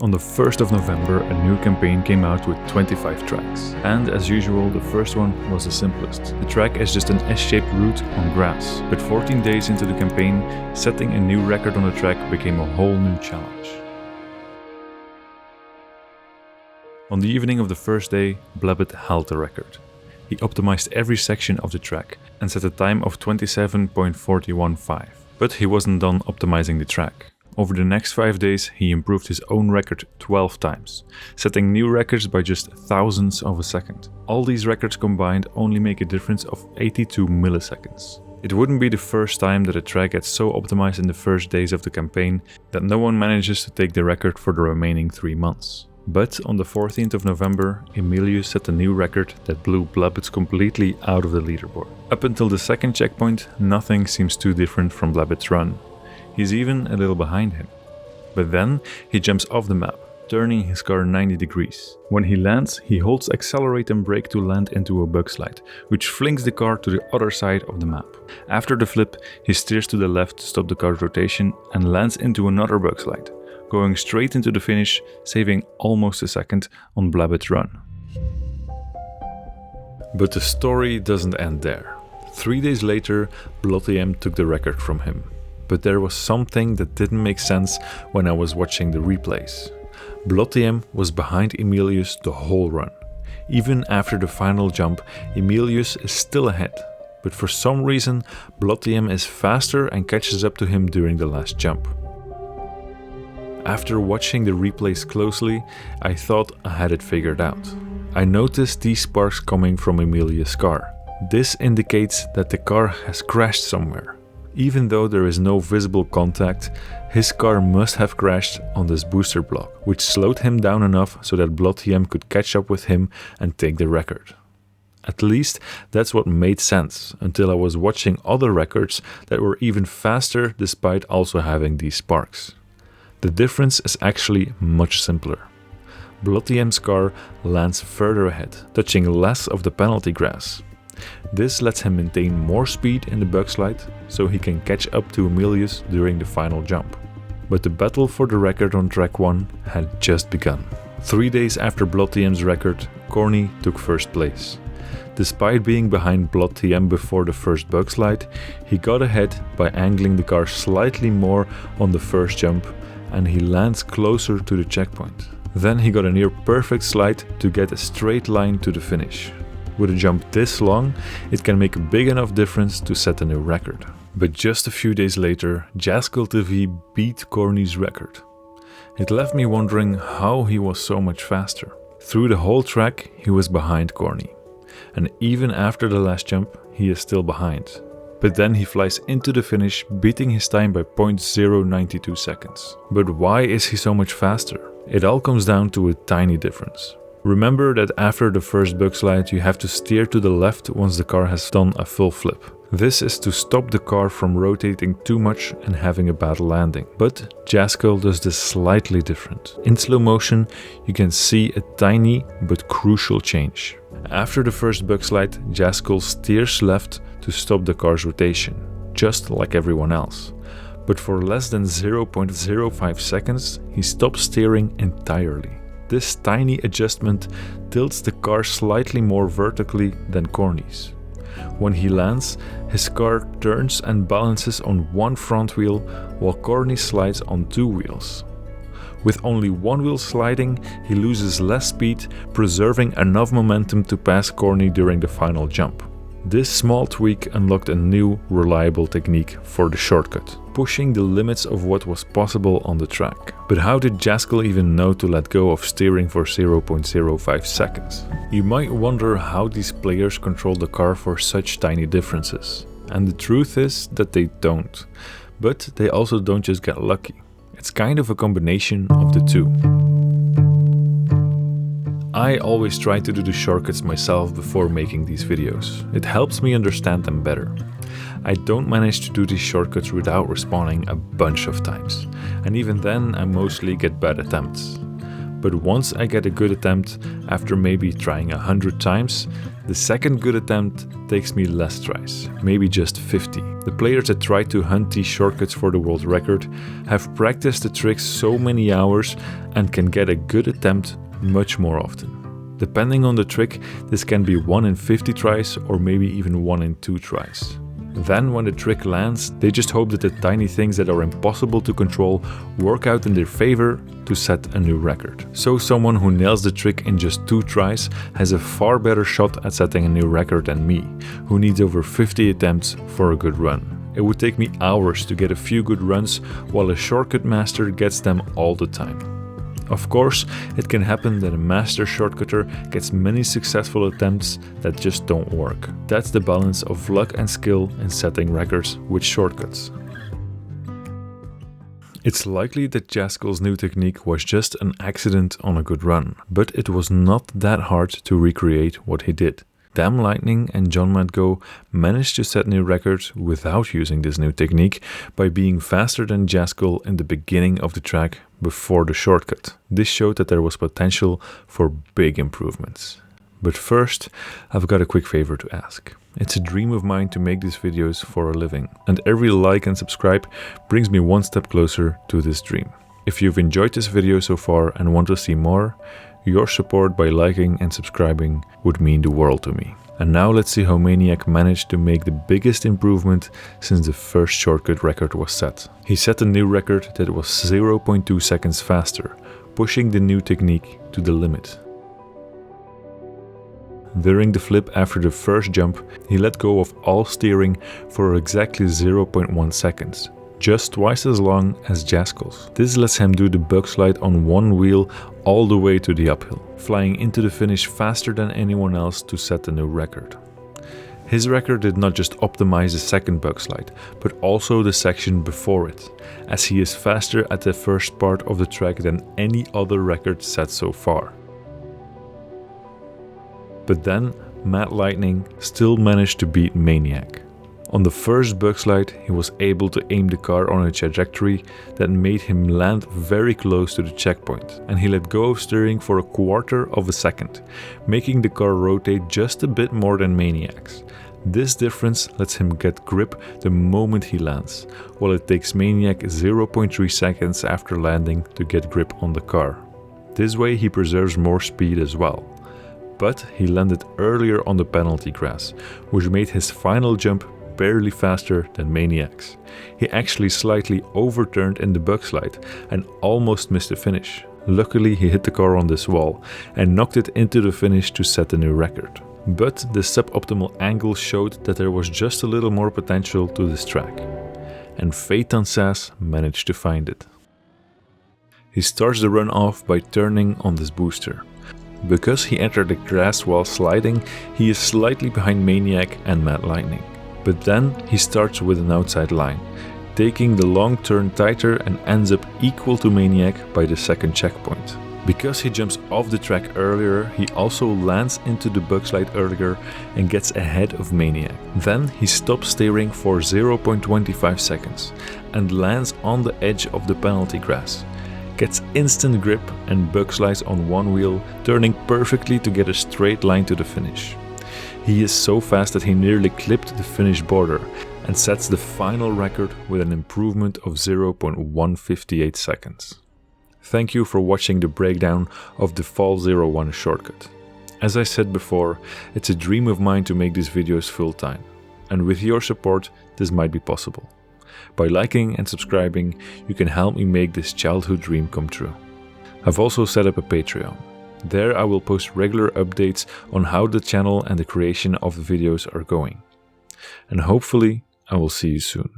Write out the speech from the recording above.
On the 1st of November, a new campaign came out with 25 tracks. And as usual, the first one was the simplest. The track is just an S-shaped route on grass. But 14 days into the campaign, setting a new record on the track became a whole new challenge. On the evening of the first day, Blabbit held the record. He optimized every section of the track and set a time of 27.415. But he wasn't done optimizing the track. Over the next 5 days, he improved his own record 12 times, setting new records by just thousandths of a second. All these records combined only make a difference of 82 milliseconds. It wouldn't be the first time that a track gets so optimized in the first days of the campaign that no one manages to take the record for the remaining 3 months. But on the 14th of November, Emilius set a new record that blew Blabbit completely out of the leaderboard. Up until the second checkpoint, nothing seems too different from Blabbit's run. He's even a little behind him. But then he jumps off the map, turning his car 90 degrees. When he lands, he holds accelerate and brake to land into a bug slide, which flings the car to the other side of the map. After the flip, he steers to the left to stop the car's rotation and lands into another bug slide, going straight into the finish, saving almost a second on Blabbit's run. But the story doesn't end there. 3 days later, Blotiem took the record from him. But there was something that didn't make sense when I was watching the replays. Blotiem was behind Emilius the whole run. Even after the final jump, Emilius is still ahead. But for some reason, Blotiem is faster and catches up to him during the last jump. After watching the replays closely, I thought I had it figured out. I noticed these sparks coming from Emilius' car. This indicates that the car has crashed somewhere. Even though there is no visible contact, his car must have crashed on this booster block, which slowed him down enough so that Blotiem could catch up with him and take the record. At least that's what made sense until I was watching other records that were even faster despite also having these sparks. The difference is actually much simpler. Blotiem's car lands further ahead, touching less of the penalty grass. This lets him maintain more speed in the bug slide, so he can catch up to Emilius during the final jump. But the battle for the record on track 1 had just begun. 3 days after Blotiem's record, Corny took first place. Despite being behind Blotiem before the first bug slide, he got ahead by angling the car slightly more on the first jump, and he lands closer to the checkpoint. Then he got a near perfect slide to get a straight line to the finish. With a jump this long, it can make a big enough difference to set a new record. But just a few days later, Jascal TV beat Corny's record. It left me wondering how he was so much faster. Through the whole track, he was behind Corny. And even after the last jump, he is still behind. But then he flies into the finish, beating his time by 0.092 seconds. But why is he so much faster? It all comes down to a tiny difference. Remember that after the first bug slide you have to steer to the left once the car has done a full flip. This is to stop the car from rotating too much and having a bad landing. But Jascal does this slightly different. In slow motion you can see a tiny but crucial change. After the first bug slide, Jascal steers left to stop the car's rotation, just like everyone else. But for less than 0.05 seconds he stops steering entirely. This tiny adjustment tilts the car slightly more vertically than Corny's. When he lands, his car turns and balances on one front wheel while Corny slides on 2 wheels. With only one wheel sliding, he loses less speed, preserving enough momentum to pass Corny during the final jump. This small tweak unlocked a new, reliable technique for the shortcut, pushing the limits of what was possible on the track. But how did Jascal even know to let go of steering for 0.05 seconds? You might wonder how these players control the car for such tiny differences. And the truth is that they don't. But they also don't just get lucky. It's kind of a combination of the two. I always try to do the shortcuts myself before making these videos. It helps me understand them better. I don't manage to do these shortcuts without respawning a bunch of times. And even then I mostly get bad attempts. But once I get a good attempt, after maybe trying 100 times, The second good attempt takes me less tries, maybe just 50. The players that try to hunt these shortcuts for the world record have practiced the tricks so many hours and can get a good attempt much more often. Depending on the trick, this can be 1 in 50 tries or maybe even 1 in 2 tries. Then when the trick lands, they just hope that the tiny things that are impossible to control work out in their favor to set a new record. So someone who nails the trick in just 2 tries has a far better shot at setting a new record than me, who needs over 50 attempts for a good run. It would take me hours to get a few good runs, while a shortcut master gets them all the time. Of course, it can happen that a master shortcutter gets many successful attempts that just don't work. That's the balance of luck and skill in setting records with shortcuts. It's likely that Jascal's new technique was just an accident on a good run, but it was not that hard to recreate what he did. Damn Lightning and John Madgo managed to set new records without using this new technique by being faster than Jascal in the beginning of the track before the shortcut. This showed that there was potential for big improvements. But first, I've got a quick favor to ask. It's a dream of mine to make these videos for a living, and every like and subscribe brings me one step closer to this dream. If you've enjoyed this video so far and want to see more, your support by liking and subscribing would mean the world to me. And now let's see how Maniac managed to make the biggest improvement since the first shortcut record was set. He set a new record that was 0.2 seconds faster, pushing the new technique to the limit. During the flip after the first jump, he let go of all steering for exactly 0.1 seconds. Just twice as long as Jascal's. This lets him do the bug slide on one wheel all the way to the uphill, flying into the finish faster than anyone else to set a new record. His record did not just optimize the second bug slide, but also the section before it, as he is faster at the first part of the track than any other record set so far. But then, Mad Lightning still managed to beat Maniac. On the first bug slide, he was able to aim the car on a trajectory that made him land very close to the checkpoint, and he let go of steering for a quarter of a second, making the car rotate just a bit more than Maniac's. This difference lets him get grip the moment he lands, while it takes Maniac 0.3 seconds after landing to get grip on the car. This way he preserves more speed as well. But he landed earlier on the penalty grass, which made his final jump barely faster than Maniac's. He actually slightly overturned in the bug slide and almost missed the finish. Luckily, he hit the car on this wall and knocked it into the finish to set a new record. But the suboptimal angle showed that there was just a little more potential to this track, and Phaeton Sass managed to find it. He starts the run off by turning on this booster. Because he entered the grass while sliding, he is slightly behind Maniac and Mad Lightning. But then he starts with an outside line, taking the long turn tighter and ends up equal to Maniac by the second checkpoint. Because he jumps off the track earlier, he also lands into the bug slide earlier and gets ahead of Maniac. Then he stops steering for 0.25 seconds and lands on the edge of the penalty grass, gets instant grip and bug slides on one wheel, turning perfectly to get a straight line to the finish. He is so fast that he nearly clipped the finish border and sets the final record with an improvement of 0.158 seconds. Thank you for watching the breakdown of the Fall 01 shortcut. As I said before, it's a dream of mine to make these videos full time, and with your support this might be possible. By liking and subscribing, you can help me make this childhood dream come true. I've also set up a Patreon. There I will post regular updates on how the channel and the creation of the videos are going. And hopefully I will see you soon.